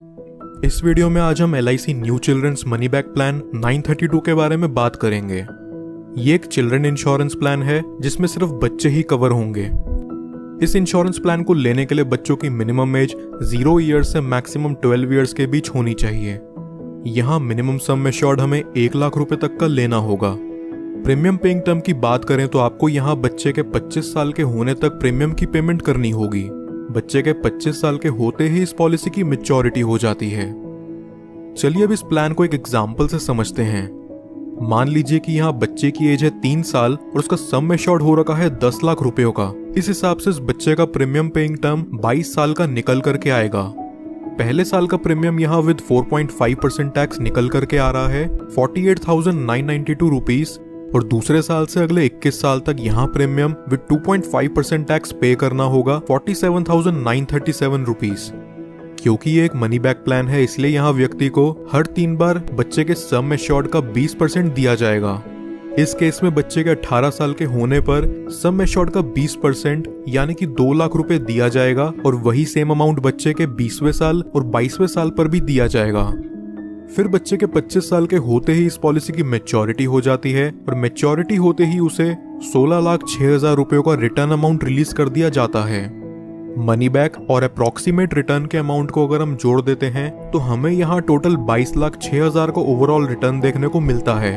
इस वीडियो में आज हम LIC new children's money back plan 932 के बारे में बात करेंगे। ये एक चिल्ड्रन इंश्योरेंस प्लान है जिसमें सिर्फ बच्चे ही कवर होंगे। इस इंश्योरेंस प्लान को लेने के लिए बच्चों की मिनिमम एज 0 ईयर्स से मैक्सिमम 12 ईयर्स के बीच होनी चाहिए। यहाँ मिनिमम सम एश्योर्ड हमें 1 लाख रुपए तक का लेना होगा। प्रीमियम पेइंग टर्म की बात करें तो आपको यहाँ बच्चे के 25 साल के होने तक प्रीमियम की पेमेंट करनी होगी। बच्चे के 25 साल के होते ही इस पॉलिसी की मैच्योरिटी हो जाती है। चलिए अब इस प्लान को एक एग्जाम्पल से समझते हैं। मान लीजिए कि यहाँ बच्चे की एज है 3 साल और उसका सम एश्योर्ड हो रखा है 10 लाख रुपयों का। इस हिसाब से इस बच्चे का प्रीमियम पेइंग टर्म 22 साल का निकल करके आएगा। पहले साल का प्रीमियम यहाँ विद 4.5% टैक्स निकल करके आ रहा है 48,992 रुपीज, और दूसरे साल से अगले 21 साल तक यहाँ प्रीमियम विद 2.5% टैक्स पे करना होगा 47,937 रुपीज। क्योंकि ये एक मनी बैक प्लान है इसलिए यहाँ व्यक्ति को हर 3 बार बच्चे के सम एश्योर्ड का 20% दिया जाएगा। इस केस में बच्चे के 18 साल के होने पर सम एश्योर्ड का 20% यानी कि 2 लाख रुपए दिया जाएगा, और वही सेम अमाउंट बच्चे के 20वें साल और 22वें साल पर भी दिया जाएगा। फिर बच्चे के 25 साल के होते ही इस पॉलिसी की मैच्योरिटी हो जाती है, और मैच्योरिटी होते ही उसे 16,06,000 रुपयों का रिटर्न अमाउंट रिलीज कर दिया जाता है। मनी बैक और अप्रॉक्सीमेट रिटर्न के अमाउंट को अगर हम जोड़ देते हैं तो हमें यहाँ टोटल 22,06,000 का ओवरऑल रिटर्न देखने को मिलता है।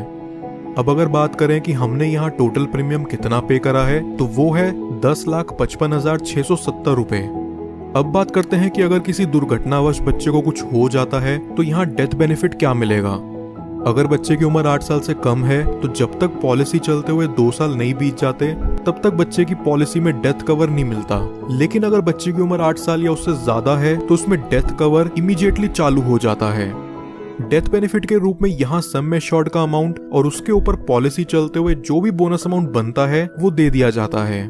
अब अगर बात करें कि हमने यहाँ टोटल प्रीमियम कितना पे करा है तो वो है 10,55,670 रुपए। अब बात करते हैं कि अगर किसी दुर्घटनावश बच्चे को कुछ हो जाता है तो यहाँ डेथ बेनिफिट क्या मिलेगा। अगर बच्चे की उम्र 8 साल से कम है तो जब तक पॉलिसी चलते हुए 2 साल नहीं बीत जाते तब तक बच्चे की पॉलिसी में डेथ कवर नहीं मिलता। लेकिन अगर बच्चे की उम्र 8 साल या उससे ज्यादा है तो उसमें डेथ कवर इमीडिएटली चालू हो जाता है। डेथ बेनिफिट के रूप में यहाँ सम एश्योर्ड का अमाउंट और उसके ऊपर पॉलिसी चलते हुए जो भी बोनस अमाउंट बनता है वो दे दिया जाता है।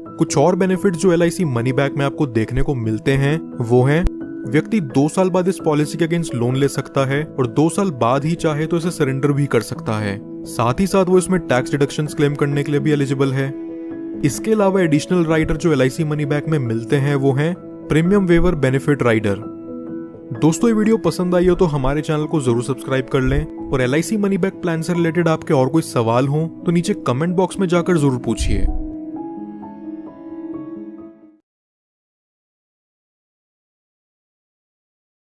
कुछ और बेनिफिट जो LIC मनी बैक में आपको देखने को मिलते हैं वो हैं, व्यक्ति 2 साल बाद इस पॉलिसी के अगेंस्ट लोन ले सकता है और 2 साल बाद ही चाहे तो इसे सरेंडर भी कर सकता है। साथ ही साथ वो इसमें टैक्स डिडक्शंस क्लेम करने के लिए भी एलिजिबल है। इसके अलावा एडिशनल राइडर जो LIC मनी बैक में मिलते हैं वो हैं प्रीमियम वेवर बेनिफिट राइडर। दोस्तों ये वीडियो पसंद आई हो तो हमारे चैनल को जरूर सब्सक्राइब कर लें, और LIC मनी बैक प्लान से रिलेटेड आपके और कोई सवाल हो तो नीचे कमेंट बॉक्स में जाकर जरूर पूछिए।